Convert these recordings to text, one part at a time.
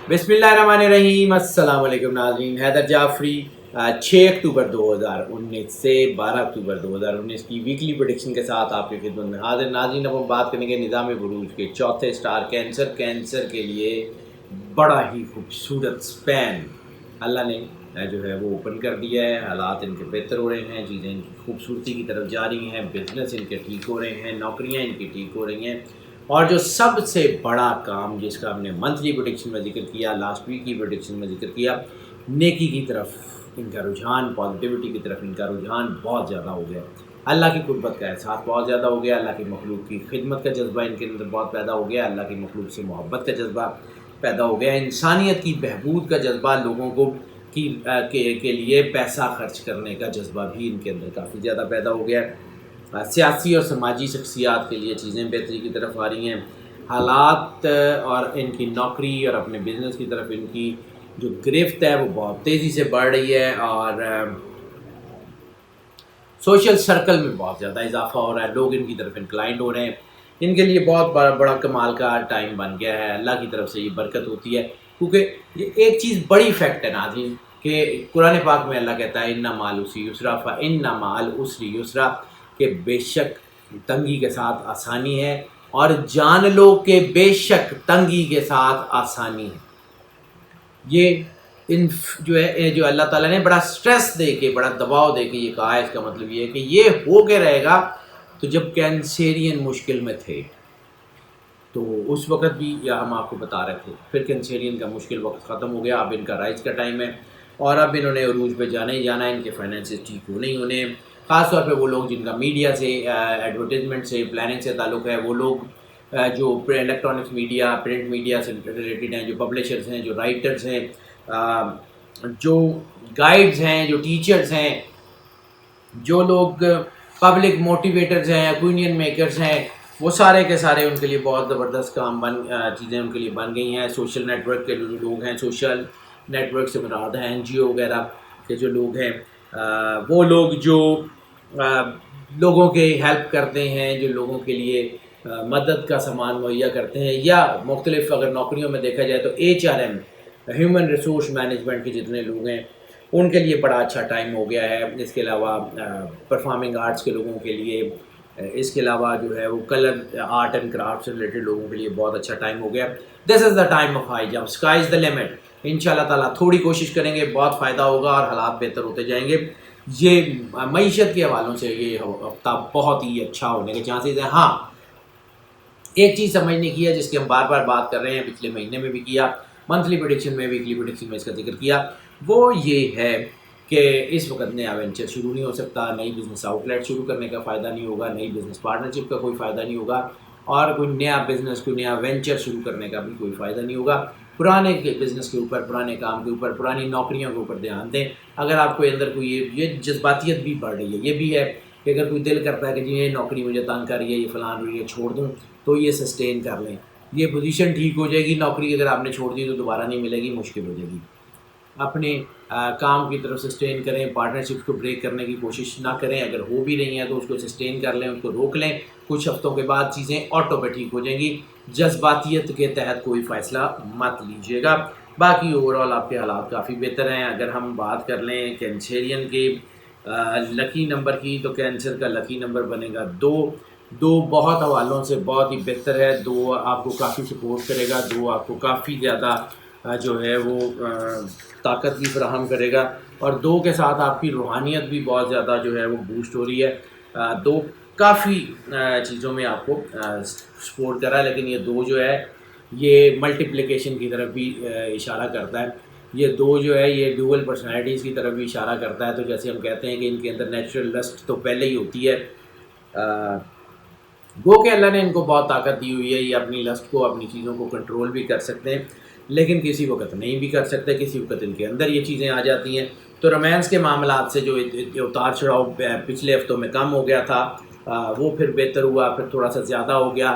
بسم اللہ الرحمن الرحیم۔ السلام علیکم ناظرین، حیدر جعفری 6 اکتوبر 2019 سے 12 اکتوبر 2019 کی ویکلی پریڈکشن کے ساتھ آپ کی خدمت میں حاضر۔ ناظرین، اب ہم بات کریں گے نظام بروج کے چوتھے سٹار کینسر کے لیے بڑا ہی خوبصورت سپین اللہ نے جو ہے وہ اوپن کر دیا ہے۔ حالات ان کے بہتر ہو رہے ہیں، چیزیں ان کی خوبصورتی کی طرف جا رہی ہیں، بزنس ان کے ٹھیک ہو رہے ہیں، نوکریاں ان کی ٹھیک ہو رہی ہیں، اور جو سب سے بڑا کام جس کا ہم نے منتھلی پریڈکشن میں ذکر کیا، لاسٹ ویک کی پریڈکشن میں ذکر کیا، نیکی کی طرف ان کا رجحان، پازیٹیوٹی کی طرف ان کا رجحان بہت زیادہ ہو گیا۔ اللہ کی قربت کا احساس بہت زیادہ ہو گیا، اللہ کی مخلوق کی خدمت کا جذبہ ان کے اندر بہت پیدا ہو گیا، اللہ کی مخلوق سے محبت کا جذبہ پیدا ہو گیا، انسانیت کی بہبود کا جذبہ، لوگوں کو کے لیے پیسہ خرچ کرنے کا جذبہ بھی ان کے اندر کافی زیادہ پیدا ہو گیا۔ سیاسی اور سماجی شخصیات کے لیے چیزیں بہتری کی طرف آ رہی ہیں، حالات اور ان کی نوکری اور اپنے بزنس کی طرف ان کی جو گرفت ہے وہ بہت تیزی سے بڑھ رہی ہے، اور سوشل سرکل میں بہت زیادہ اضافہ ہو رہا ہے، لوگ ان کی طرف انکلائنڈ ہو رہے ہیں۔ ان کے لیے بہت بڑا کمال کا ٹائم بن گیا ہے، اللہ کی طرف سے یہ برکت ہوتی ہے، کیونکہ یہ ایک چیز بڑی فیکٹ ہے ناظرین کہ قرآن پاک میں اللہ کہتا ہے اِنَّ مَعَ الْعُسْرِ يُسْرًا فَإِنَّ مَعَ الْعُسْرِ يُسْرًا، کہ بے شک تنگی کے ساتھ آسانی ہے، اور جان لو کہ بے شک تنگی کے ساتھ آسانی ہے۔ یہ جو ہے جو اللہ تعالیٰ نے بڑا سٹریس دے کے، بڑا دباؤ دے کے یہ کہا ہے، اس کا مطلب یہ ہے کہ یہ ہو کے رہے گا۔ تو جب کینسیرین مشکل میں تھے تو اس وقت بھی ہم آپ کو بتا رہے تھے، پھر کینسیرین کا مشکل وقت ختم ہو گیا، اب ان کا رائز کا ٹائم ہے، اور اب انہوں نے عروج پہ جانا ہی جانا ہے، ان کے فائنینسز ٹھیک ہونے ہی ہونے ہیں۔ خاص طور پہ وہ لوگ جن کا میڈیا سے، ایڈورٹیزمنٹ سے، پلاننگ سے تعلق ہے، وہ لوگ جو الیکٹرانکس میڈیا، پرنٹ میڈیا سے ریلیٹڈ ہیں، جو پبلشرز ہیں، جو رائٹرز ہیں، جو گائیڈز ہیں، جو ٹیچرز ہیں، جو لوگ پبلک موٹیویٹرز ہیں، اوپینین میکرز ہیں، وہ سارے کے سارے ان کے لیے بہت زبردست چیزیں ان کے لیے بن گئی ہیں۔ سوشل نیٹ ورک کے جو لوگ ہیں، سوشل نیٹ ورک سے مراد ہیں NGO وغیرہ کے جو لوگ ہیں، وہ لوگ جو لوگوں کے ہیلپ کرتے ہیں، جو لوگوں کے لیے مدد کا سامان مہیا کرتے ہیں، یا مختلف اگر نوکریوں میں دیکھا جائے تو HRM، ہیومن ریسورس مینجمنٹ کے جتنے لوگ ہیں ان کے لیے بڑا اچھا ٹائم ہو گیا ہے۔ اس کے علاوہ پرفارمنگ آرٹس کے لوگوں کے لیے، اس کے علاوہ جو ہے وہ کلر آرٹ اینڈ کرافٹ سے ریلیٹڈ لوگوں کے لیے بہت اچھا ٹائم ہو گیا۔ This is the time of high jump, sky is the limit. ان شاء اللہ تعالیٰ تھوڑی کوشش کریں گے، بہت فائدہ ہوگا اور حالات بہتر ہوتے جائیں گے۔ یہ معیشت کے حوالوں سے یہ ہفتہ بہت ہی اچھا ہونے کے چانسز ہیں۔ ہاں، ایک چیز سمجھنے کی ہے جس کی ہم بار بار بات کر رہے ہیں، پچھلے مہینے میں بھی کیا، منتھلی پریڈکشن میں، ویکلی پریڈکشن میں اس کا ذکر کیا، وہ یہ ہے کہ اس وقت نیا وینچر شروع نہیں ہو سکتا، نئی بزنس آؤٹ لیٹ شروع کرنے کا فائدہ نہیں ہوگا، نئی بزنس پارٹنرشپ کا کوئی فائدہ نہیں ہوگا، اور کوئی نیا بزنس، کوئی نیا وینچر شروع کرنے کا بھی کوئی فائدہ نہیں ہوگا۔ پرانے بزنس کے اوپر، پرانے کام کے اوپر، پرانی نوکریوں کے اوپر دھیان دیں۔ اگر آپ کو اندر کوئی یہ جذباتیت بھی بڑھ رہی ہے، یہ بھی ہے کہ اگر کوئی دل کرتا ہے کہ جی یہ نوکری مجھے تنگ کر رہی ہے، یہ فلاں رہی ہے، چھوڑ دوں، تو یہ سسٹین کر لیں، یہ پوزیشن ٹھیک ہو جائے گی۔ نوکری اگر آپ نے چھوڑ دی تو دوبارہ نہیں ملے گی، مشکل ہو جائے گی۔ اپنے کام کی طرف سسٹین کریں، پارٹنرشپ کو بریک کرنے کی کوشش نہ کریں، اگر ہو بھی رہی ہیں تو اس کو سسٹین کر لیں، اس کو روک لیں، کچھ ہفتوں کے بعد چیزیں آٹو پہ ٹھیک ہو جائیں گی۔ جذباتیت کے تحت کوئی فیصلہ مت لیجیے گا۔ باقی اوور آل آپ کے حالات کافی بہتر ہیں۔ اگر ہم بات کر لیں کینسیرین کے لکی نمبر کی، تو کینسر کا لکی نمبر بنے گا 2 بہت حوالوں سے بہت ہی بہتر ہے۔ 2 آپ کو کافی سپورٹ کرے گا، 2 آپ کو کافی زیادہ جو ہے وہ طاقت بھی فراہم کرے گا، اور 2 کے ساتھ آپ کی روحانیت بھی بہت زیادہ جو ہے وہ بوسٹ ہو رہی ہے۔ 2 کافی چیزوں میں آپ کو سپورٹ کر رہا ہے، لیکن یہ 2 جو ہے یہ ملٹیپلیکیشن کی طرف بھی اشارہ کرتا ہے۔ یہ 2 جو ہے یہ ڈوئل پرسنالٹیز کی طرف بھی اشارہ کرتا ہے۔ تو جیسے ہم کہتے ہیں کہ ان کے اندر نیچرل لسٹ تو پہلے ہی ہوتی ہے، گو کہ اللہ نے ان کو بہت طاقت دی ہوئی ہے، یہ اپنی لسٹ کو، اپنی چیزوں کو کنٹرول بھی کر سکتے ہیں، لیکن کسی وقت نہیں بھی کر سکتے، کسی وقت ان کے اندر یہ چیزیں آ جاتی ہیں۔ تو رومانس کے معاملات سے جو اتار چڑھاؤ پچھلے ہفتوں میں کم ہو گیا تھا، وہ پھر بہتر ہوا، پھر تھوڑا سا زیادہ ہو گیا،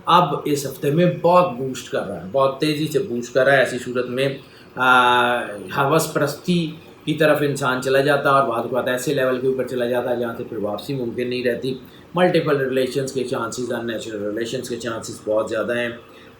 اب اس ہفتے میں بہت بوسٹ کر رہا ہے، بہت تیزی سے بوسٹ کر رہا ہے۔ ایسی صورت میں ہوس پرستی کی طرف انسان چلا جاتا ہے، اور بعض اوقات ایسے لیول کے اوپر چلا جاتا ہے جہاں سے پھر واپسی ممکن نہیں رہتی۔ ملٹیپل ریلیشنز کے چانسز، ان نیچرل ریلیشنز کے چانسز بہت زیادہ ہیں۔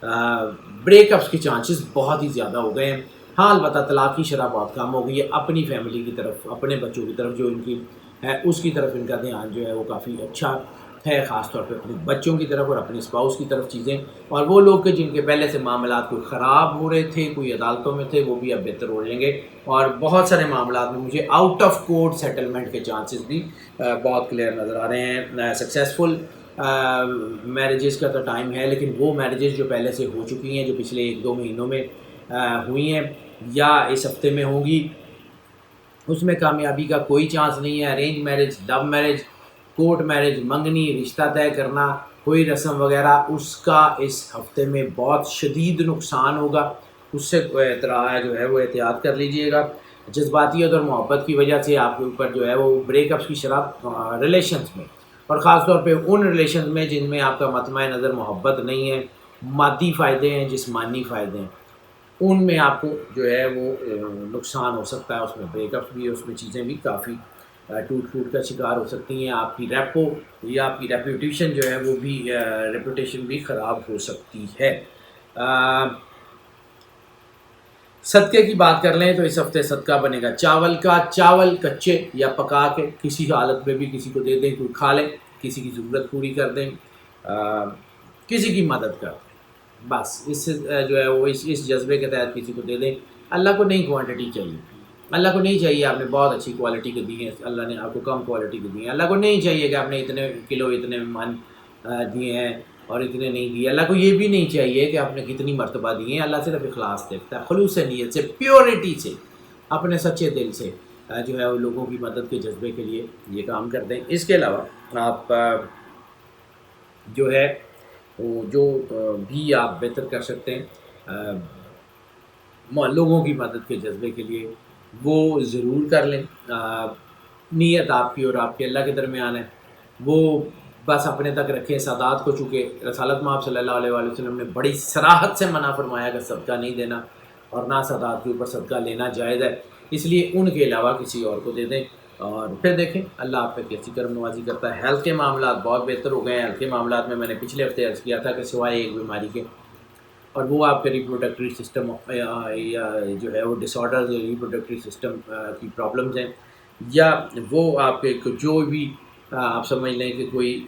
بریک اپس کے چانسز بہت ہی زیادہ ہو گئے ہیں. ہاں البتہ طلاق کی شرح بہت کم ہو گئی ہے. اپنی فیملی کی طرف، اپنے بچوں کی طرف جو ان کی ہے اس کی طرف ان کا دھیان جو ہے وہ کافی اچھا ہے، خاص طور پہ اپنے بچوں کی طرف اور اپنے اسپاؤس کی طرف چیزیں. اور وہ لوگ کہ جن کے پہلے سے معاملات کوئی خراب ہو رہے تھے، کوئی عدالتوں میں تھے، وہ بھی اب بہتر ہو جائیں گے. اور بہت سارے معاملات میں مجھے آؤٹ آف کورٹ سیٹلمنٹ کے چانسز بھی بہت کلیئر نظر آ رہے ہیں. سکسیزفل میرجز کا تو ٹائم ہے، لیکن وہ میرجز جو پہلے سے ہو چکی ہیں، جو پچھلے 1-2 مہینوں میں ہوئی ہیں یا اس ہفتے میں ہوں گی، اس میں کامیابی کا کوئی چانس نہیں ہے. Arrange marriage, love marriage, court marriage, منگنی، رشتہ طے کرنا، کوئی رسم وغیرہ، اس کا اس ہفتے میں بہت شدید نقصان ہوگا. اس سے جو ہے وہ احتیاط کر لیجئے گا. جذباتیت اور محبت کی وجہ سے آپ کے اوپر جو ہے وہ بریک اپس کی شرح ریلیشنز میں، اور خاص طور پہ ان ریلیشنز میں جن میں آپ کا مطمع نظر محبت نہیں ہے، مادی فائدے ہیں، جسمانی فائدے ہیں، ان میں آپ کو جو ہے وہ نقصان ہو سکتا ہے. اس میں بریک اپس بھی ہے، اس میں چیزیں بھی کافی ٹوٹ پھوٹ کا شکار ہو سکتی ہیں. آپ کی ریپو یا آپ کی ریپوٹیشن جو ہے وہ بھی ریپوٹیشن بھی خراب ہو سکتی ہے. صدقے کی بات کر لیں تو اس ہفتے صدقہ بنے گا چاول کا. چاول کچے یا پکا کے کسی حالت میں بھی کسی کو دے دیں، کوئی کھا لیں، کسی کی ضرورت پوری کر دیں، کسی کی مدد کر دیں. بس اس سے جو ہے وہ اس جذبے کے تحت کسی کو دے دیں. اللہ کو نہیں کوانٹٹی چاہیے، اللہ کو نہیں چاہیے آپ نے بہت اچھی کوالٹی کے دی ہیں، اللہ نے آپ کو کم کوالٹی کے دی ہیں. اللہ کو نہیں چاہیے کہ آپ نے اتنے کلو اتنے من دیے ہیں اور اتنے نہیں دیے. اللہ کو یہ بھی نہیں چاہیے کہ آپ نے کتنی مرتبہ دیے ہیں. اللہ صرف اخلاص دیکھتا ہے، خلوص نیت سے، پیورٹی سے، اپنے سچے دل سے جو ہے وہ لوگوں کی مدد کے جذبے کے لیے یہ کام کرتے ہیں. اس کے علاوہ آپ جو ہے جو بھی آپ بہتر کر سکتے ہیں لوگوں کی مدد کے جذبے کے لیے، وہ ضرور کر لیں. نیت آپ کی اور آپ کے اللہ کے درمیان ہے، وہ بس اپنے تک رکھیں. سادات کو چونکہ رسالت مآب صلی اللہ علیہ وآلہ وسلم نے بڑی صراحت سے منع فرمایا کہ صدقہ نہیں دینا، اور نہ سادات کے اوپر صدقہ لینا جائز ہے. اس لیے ان کے علاوہ کسی اور کو دے دیں، اور پھر دیکھیں اللہ آپ پہ کیسی کرم نوازی کرتا ہے. ہیلتھ کے معاملات بہت بہتر ہو گئے ہیں. ہیلتھ کے معاملات میں نے پچھلے ہفتے عرض کیا تھا کہ سوائے ایک بیماری کے، اور وہ آپ کے ریپروڈکٹری سسٹم یا جو ہے وہ ڈس آرڈرز ریپروڈکٹری سسٹم کی پرابلمز ہیں، یا وہ آپ کے جو بھی آپ سمجھ لیں کہ کوئی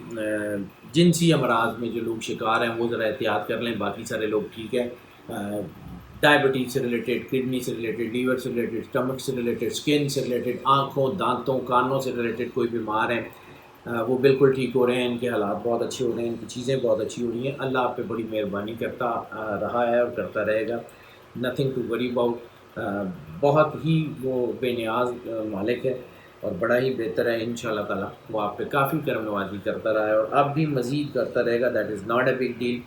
جنسی امراض میں جو لوگ شکار ہیں وہ ذرا احتیاط کر لیں. باقی سارے لوگ ٹھیک ہیں. ڈائبٹیز سے ریلیٹڈ، کڈنی سے ریلیٹڈ، لیور سے ریلیٹڈ، اسٹمک سے ریلیٹڈ، اسکن سے ریلیٹڈ، آنکھوں، دانتوں، کانوں سے ریلیٹڈ کوئی بیمار ہیں وہ بالکل ٹھیک ہو رہے ہیں. ان کے حالات بہت اچھے ہو رہے ہیں، ان کی چیزیں بہت اچھی ہو رہی ہیں. اللہ آپ پہ بڑی مہربانی کرتا رہا ہے اور کرتا رہے گا. Nothing to worry about. بہت ہی وہ بے نیاز مالک ہے اور بڑا ہی بہتر ہے. ان شاء اللہ تعالیٰ وہ آپ پہ کافی کرم نوازی کرتا رہا ہے اور اب بھی مزید کرتا رہے گا. That is not a big deal.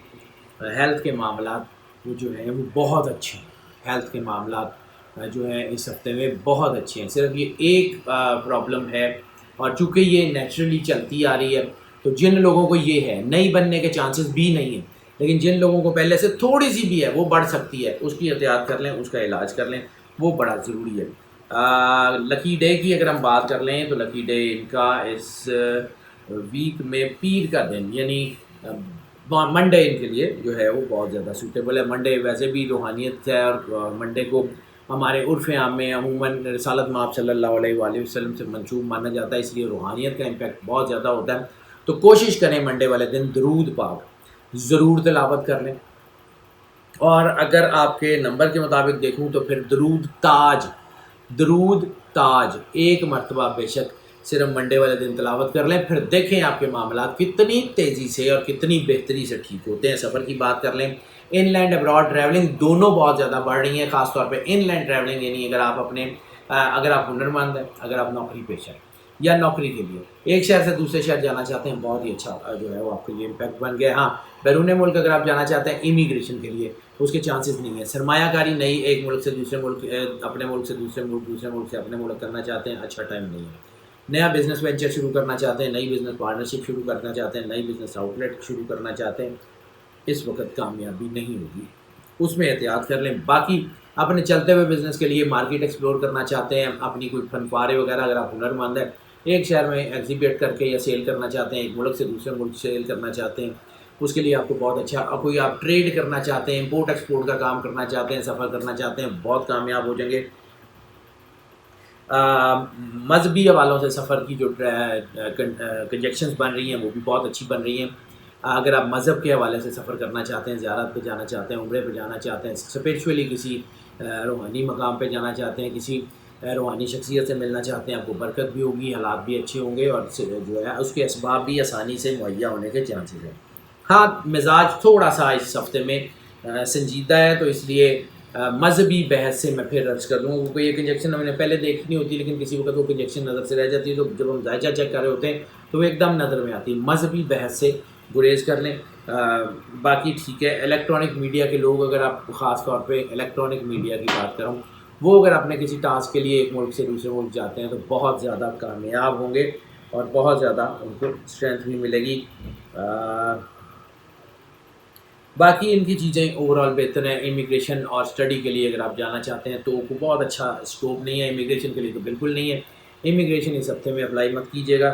Health کے معاملات وہ جو ہیں وہ بہت اچھے ہیں. ہیلتھ کے معاملات جو ہیں اس ہفتے میں بہت اچھے ہیں. صرف یہ ایک پرابلم ہے، اور چونکہ یہ نیچرلی چلتی آ رہی ہے تو جن لوگوں کو یہ ہے، نئی بننے کے چانسز بھی نہیں ہیں، لیکن جن لوگوں کو پہلے سے تھوڑی سی بھی ہے وہ بڑھ سکتی ہے. اس کی احتیاط کر لیں، اس کا علاج کر لیں، وہ بڑا ضروری ہے. لکی ڈے کی اگر ہم بات کر لیں تو لکی ڈے ان کا اس ویک میں پیر کا دن یعنی منڈے ان کے لیے جو ہے وہ بہت زیادہ سوٹیبل ہے. منڈے ویسے بھی روحانیت ہے، اور منڈے کو ہمارے عرف عام میں عموماً رسالت مآب صلی اللہ علیہ وآلہ وسلم سے منسوب مانا جاتا ہے، اس لیے روحانیت کا امپیکٹ بہت زیادہ ہوتا ہے. تو کوشش کریں منڈے والے دن درود پاک ضرور تلاوت کر لیں. اور اگر آپ کے نمبر کے مطابق دیکھوں تو پھر درود تاج ایک مرتبہ بے شک صرف منڈے والے دن تلاوت کر لیں. پھر دیکھیں آپ کے معاملات کتنی تیزی سے اور کتنی بہتری سے ٹھیک ہوتے ہیں. سفر کی بات کر لیں، ان لینڈ ابراڈ ٹریولنگ دونوں بہت زیادہ بڑھ رہی ہیں. خاص طور پہ ان لینڈ ٹریولنگ یعنی اگر آپ ہنرمند ہیں، اگر آپ نوکری پیشہ ہیں یا نوکری کے لیے ایک شہر سے دوسرے شہر جانا چاہتے ہیں، بہت ہی اچھا جو ہے وہ آپ کے لیے امپیکٹ بن گیا. ہاں بیرون ملک اگر آپ جانا چاہتے ہیں امیگریشن کے لیے تو اس کے چانسز نہیں ہیں. سرمایہ کاری نئی ایک ملک سے دوسرے ملک، اپنے ملک سے دوسرے ملک، دوسرے ملک سے اپنے ملک کرنا چاہتے ہیں، اچھا ٹائم نہیں ہے. نیا بزنس وینچر شروع کرنا چاہتے ہیں، نئی بزنس پارٹنرشپ شروع کرنا چاہتے ہیں، نئی بزنس آؤٹ لیٹ شروع کرنا چاہتے ہیں، اس وقت کامیابی نہیں ہوگی. اس میں احتیاط کر لیں. باقی اپنے چلتے ہوئے بزنس کے لیے مارکیٹ ایکسپلور کرنا چاہتے ہیں، اپنی کوئی فن پارے وغیرہ اگر آپ ہنرمند ہیں ایک شہر میں ایگزیبٹ کر کے یا سیل کرنا چاہتے ہیں، ایک ملک سے دوسرے ملک سیل کرنا چاہتے ہیں، اس کے لیے آپ کو بہت اچھا، کوئی آپ ٹریڈ کرنا چاہتے ہیں، امپورٹ ایکسپورٹ کا کام کرنا چاہتے ہیں، سفر کرنا چاہتے ہیں، بہت کامیاب ہو جائیں گے۔ مذہبی حوالوں سے سفر کی جو کنجیکشنز بن رہی ہیں وہ بھی بہت اچھی بن رہی ہیں۔ اگر آپ مذہب کے حوالے سے سفر کرنا چاہتے ہیں، زیارت پہ جانا چاہتے ہیں، عمرے پہ جانا چاہتے ہیں، اسپریچولی کسی روحانی مقام پہ جانا چاہتے ہیں، کسی روحانی شخصیت سے ملنا چاہتے ہیں، آپ کو برکت بھی ہوگی، حالات بھی اچھے ہوں گے، اور جو ہے اس کے اسباب بھی آسانی سے مہیا ہونے کے چانسز ہیں۔ ہاں مزاج تھوڑا سا اس ہفتے میں سنجیدہ ہے، تو اس لیے مذہبی بحث سے میں پھر عرض کر دوں، کیونکہ یہ کنجیکشن ہم نے پہلے دیکھنی ہوتی ہے، لیکن کسی وقت وہ کنجیکشن نظر سے رہ جاتی ہے، تو جب ہم ذائچہ چیک کر رہے ہوتے ہیں تو وہ ایک دم نظر میں آتی ہے۔ مذہبی بحث سے گریز کر لیں۔ باقی ٹھیک ہے، الیکٹرانک میڈیا کے لوگ، اگر آپ خاص طور پہ الیکٹرانک میڈیا کی بات کروں، وہ اگر اپنے کسی ٹاسک کے لیے ایک ملک سے دوسرے ملک جاتے ہیں تو بہت زیادہ کامیاب ہوں گے اور بہت زیادہ ان کو اسٹرینتھ بھی ملے گی۔ باقی ان کی چیزیں اوور آل بہتر ہیں۔ امیگریشن اور اسٹڈی کے لیے اگر آپ جانا چاہتے ہیں تو بہت اچھا اسکوپ نہیں ہے، امیگریشن کے لیے تو بالکل نہیں ہے۔ امیگریشن اس ہفتے میں اپلائی مت کیجیے گا۔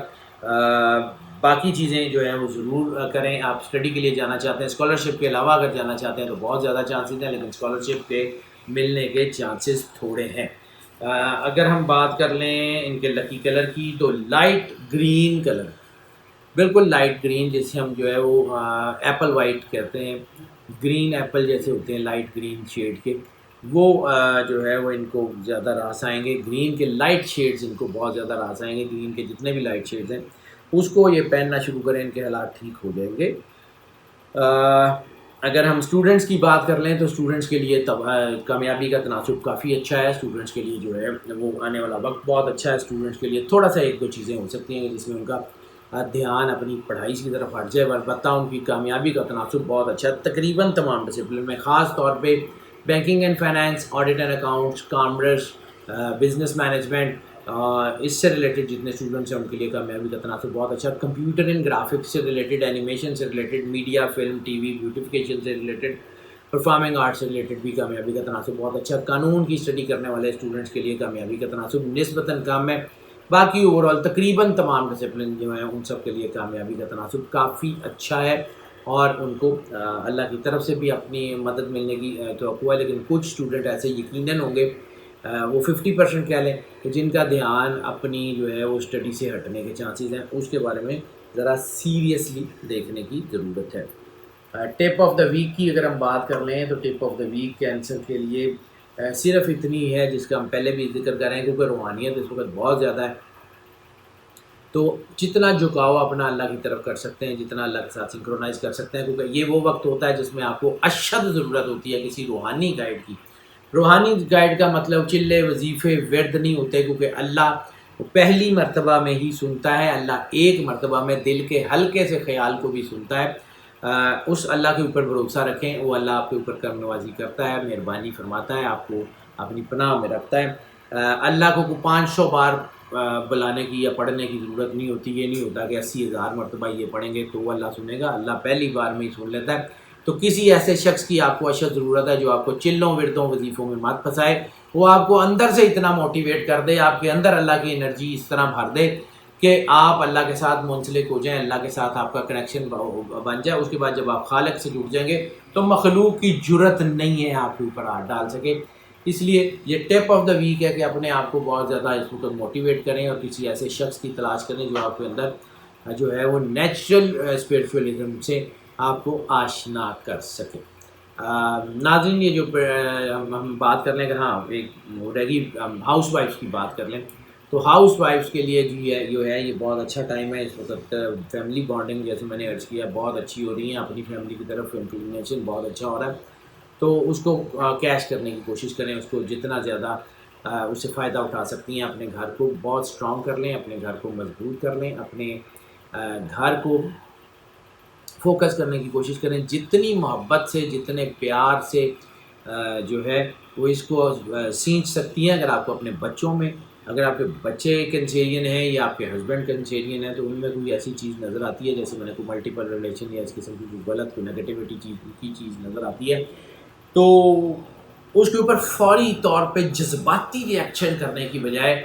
باقی چیزیں جو ہیں وہ ضرور کریں۔ آپ اسٹڈی کے لیے جانا چاہتے ہیں، اسکالرشپ کے علاوہ اگر جانا چاہتے ہیں تو بہت زیادہ چانسز ہیں، لیکن اسکالرشپ کے ملنے کے چانسز تھوڑے ہیں۔ اگر ہم بات کر لیں ان کے لکی کلر کی، تو لائٹ گرین کلر، بالکل لائٹ گرین، جیسے ہم جو ہے وہ ایپل وائٹ کہتے ہیں، گرین ایپل جیسے ہوتے ہیں لائٹ گرین شیڈ کے، وہ جو ہے وہ ان کو زیادہ راس آئیں گے۔ گرین کے لائٹ شیڈز ان کو بہت زیادہ راس آئیں گے، گرین کے جتنے بھی لائٹ شیڈز ہیں اس کو یہ پہننا شروع کریں، ان کے حالات ٹھیک ہو جائیں گے۔ اگر ہم اسٹوڈنٹس کی بات کر لیں تو اسٹوڈنٹس کے لیے کامیابی کا تناسب کافی اچھا ہے۔ اسٹوڈنٹس کے لیے جو ہے وہ آنے والا وقت بہت اچھا ہے۔ اسٹوڈنٹس کے لیے تھوڑا سا ایک دو چیزیں ہو سکتی ہیں جس میں ان کا دھیان اپنی پڑھائی کی طرف ہٹ جائے، البتہ ان کی کامیابی کا تناسب بہت اچھا ہے تقریباً تمام ڈسپلن میں، خاص طور پہ banking and finance, audit and accounts, commerce, business management, اس سے ریلیٹڈ جتنے اسٹوڈنٹس ہیں ان کے لیے کامیابی کا تناسب بہت اچھا ہے۔ کمپیوٹر اینڈ گرافکس سے ریلیٹڈ، اینیمیشن سے related, media, film, T V, beautification سے ریلیٹڈ، پرفارمنگ آرٹ سے ریلیٹڈ بھی کامیابی کا تناسب بہت اچھا ہے۔ قانون کی اسٹڈی کرنے والے اسٹوڈنٹس کے لیے کامیابی کا تناسب نسبتاً کم ہے۔ باقی اوور آل تقریباً تمام ڈسپلن جو ہیں ان سب کے لیے کامیابی کا تناسب کافی اچھا ہے، اور ان کو اللہ کی طرف سے بھی اپنی مدد ملنے کی توقع ہے، لیکن کچھ اسٹوڈنٹ ایسے یقیناً ہوں گے، وہ 50% کہہ لیں، کہ جن کا دھیان اپنی جو ہے وہ اسٹڈی سے ہٹنے کے چانسز ہیں، اس کے بارے میں ذرا سیریسلی دیکھنے کی ضرورت ہے۔ ٹپ آف دا ویک کی اگر ہم بات کر لیں تو tip of the week cancer کے لیے صرف اتنی ہے جس کا ہم پہلے بھی ذکر کر رہے ہیں، کیونکہ روحانیت اس وقت بہت زیادہ ہے، تو جتنا جھکاؤ اپنا اللہ کی طرف کر سکتے ہیں، جتنا اللہ کے ساتھ سنکرونائز کر سکتے ہیں، کیونکہ یہ وہ وقت ہوتا ہے جس میں آپ کو اشد ضرورت ہوتی ہے کسی روحانی گائیڈ کی۔ روحانی گائیڈ کا مطلب چلے، وظیفے، ورد نہیں ہوتے، کیونکہ اللہ پہلی مرتبہ میں ہی سنتا ہے، اللہ ایک مرتبہ میں دل کے ہلکے سے خیال کو بھی سنتا ہے۔ اس اللہ کے اوپر بھروسہ رکھیں، وہ اللہ آپ کے اوپر کرم نوازی کرتا ہے، مہربانی فرماتا ہے، آپ کو اپنی پناہ میں رکھتا ہے۔ اللہ کو 500 بار بلانے کی یا پڑھنے کی ضرورت نہیں ہوتی، یہ نہیں ہوتا کہ 80,000 مرتبہ یہ پڑھیں گے تو وہ اللہ سنے گا، اللہ پہلی بار میں ہی سن لیتا ہے۔ تو کسی ایسے شخص کی آپ کو اشد ضرورت ہے جو آپ کو چلوں وردوں وظیفوں میں مت پھنسائے، وہ آپ کو اندر سے اتنا موٹیویٹ کر دے، آپ کے اندر اللہ کی انرجی اس طرح بھر دے کہ آپ اللہ کے ساتھ منسلک ہو جائیں، اللہ کے ساتھ آپ کا کنیکشن بن جائے۔ اس کے بعد جب آپ خالق سے جڑ جائیں گے تو مخلوق کی جرت نہیں ہے آپ کے اوپر ہاتھ ڈال سکے۔ اس لیے یہ ٹپ آف دا ویک ہے کہ اپنے آپ کو بہت زیادہ اس وقت موٹیویٹ کریں اور کسی ایسے شخص کی تلاش کریں جو آپ کے اندر جو ہے وہ نیچرل اسپریچولیزم سے آپ کو آشنا کر سکے۔ ناظرین، یہ جو ہم بات کر لیں، اگر ہاں ایک رہ گی ہاؤس وائفس کی بات کر لیں، تو ہاؤس وائفس کے لیے جو ہے یہ بہت اچھا ٹائم ہے۔ اس وقت فیملی بانڈنگ جیسے میں نے عرض کیا بہت اچھی ہو رہی ہیں، اپنی فیملی کی طرف انکلینیشن بہت اچھا ہو رہا ہے، تو اس کو کیش کرنے کی کوشش کریں، اس کو جتنا زیادہ اس سے فائدہ اٹھا سکتی ہیں، اپنے گھر کو بہت اسٹرانگ کر لیں، اپنے گھر کو مضبوط کر لیں، اپنے گھر کو فوکس کرنے کی کوشش کریں، جتنی محبت سے، جتنے پیار سے جو ہے وہ اس کو سینچ سکتی ہیں۔ اگر آپ کو اپنے بچوں میں، اگر آپ کے بچے کنسیرین ہیں یا آپ کے ہسبینڈ کنسیرین ہیں، تو ان میں کوئی ایسی چیز نظر آتی ہے جیسے میں نے کوئی ملٹیپل ریلیشن یا اس قسم کی کوئی غلط، کوئی نگیٹیوٹی کی چیز نظر آتی ہے، تو اس کے اوپر فوری طور پہ جذباتی ری ایکشن کرنے کی بجائے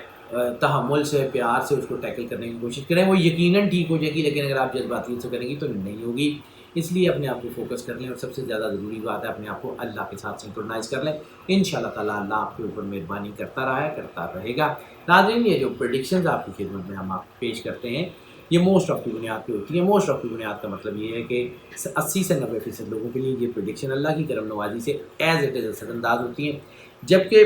تحمل سے، پیار سے اس کو ٹیکل کرنے کی کوشش کریں۔ وہ یقیناً ٹھیک ہو جائے گی، لیکن اگر آپ جذباتی سے کریں گی تو نہیں ہوگی۔ اس لیے اپنے آپ کو فوکس کر لیں، اور سب سے زیادہ ضروری بات ہے اپنے آپ کو اللہ کے ساتھ سنکرونائز کر لیں۔ انشاءاللہ تعالیٰ اللہ آپ کے اوپر مہربانی کرتا رہا ہے، کرتا رہے گا۔ ناظرین، یہ جو پریڈکشنز آپ کی خدمت میں ہم آپ کو پیش کرتے ہیں، یہ موسٹ آف کی بنیاد پہ ہوتی ہے۔ موسٹ آف کی بنیاد کا مطلب یہ ہے کہ 80 سے 90% لوگوں کے لیے یہ پریڈکشن اللہ کی کرم نوازی سے ایز اٹ از اثر انداز ہوتی ہیں، جبکہ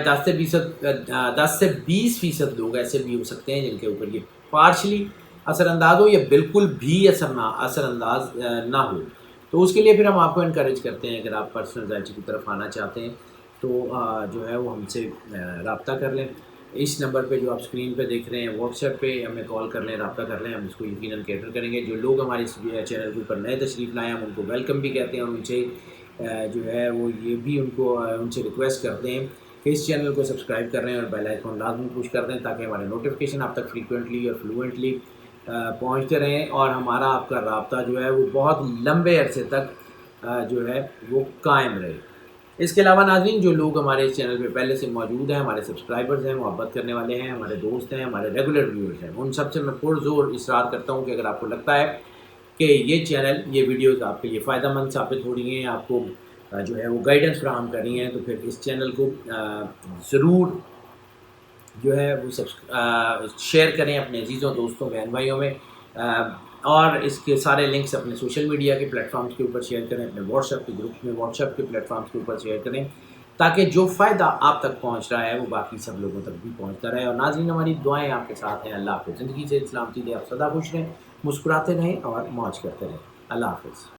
10 سے 20% لوگ ایسے بھی ہو سکتے ہیں جن کے اوپر یہ پارشلی اثر انداز ہو یا بالکل بھی اثر انداز نہ ہو۔ تو اس کے لیے پھر ہم آپ کو انکریج کرتے ہیں، اگر آپ پرسنلائزیشن کی طرف آنا چاہتے ہیں تو جو ہے وہ ہم سے رابطہ کر لیں۔ اس نمبر پہ جو آپ اسکرین پہ دیکھ رہے ہیں، واٹس ایپ پہ ہمیں کال کر لیں، رابطہ کر لیں، ہم اس کو یقیناً کیٹر کریں گے۔ جو لوگ ہمارے اس چینل کے اوپر نئے تشریف لائے ہیں ہم ان کو ویلکم بھی کہتے ہیں، اور ان سے جو ہے وہ یہ بھی ان سے ریکویسٹ کرتے ہیں کہ اس چینل کو سبسکرائب کر رہے ہیں اور بیل آئیکن لازمی پوش کر دیں، تاکہ ہمارے نوٹیفیکیشن آپ تک فریکوینٹلی اور فلوئنٹلی پہنچتے رہیں، اور ہمارا آپ کا رابطہ جو ہے وہ بہت لمبے عرصے تک جو ہے وہ قائم رہے۔ اس کے علاوہ ناظرین، جو لوگ ہمارے اس چینل پہ پہلے سے موجود ہیں، ہمارے سبسکرائبرز ہیں، محبت کرنے والے ہیں، ہمارے دوست ہیں، ہمارے ریگولر ویورز ہیں، ان سب سے میں پرزور اصرار کرتا ہوں کہ اگر آپ کو لگتا ہے کہ یہ چینل، یہ ویڈیوز آپ کے لیے فائدہ مند ثابت ہو رہی ہیں، آپ کو جو ہے وہ گائیڈنس فراہم کر رہی ہیں، تو پھر اس چینل کو ضرور جو ہے وہ شیئر کریں اپنے عزیزوں، دوستوں، بہن بھائیوں میں، اور اس کے سارے لنکس اپنے سوشل میڈیا کے پلیٹ فارمز کے اوپر شیئر کریں، اپنے واٹس ایپ کے گروپ میں، واٹس ایپ کے پلیٹ فارمز کے اوپر شیئر کریں، تاکہ جو فائدہ آپ تک پہنچ رہا ہے وہ باقی سب لوگوں تک بھی پہنچتا رہے۔ اور ناظرین، ہماری دعائیں آپ کے ساتھ ہیں، اللہ آپ کو زندگی سے سلامتی دے، آپ سدا خوش رہیں، مسکراتے رہیں اور موج کرتے رہیں۔ اللہ حافظ۔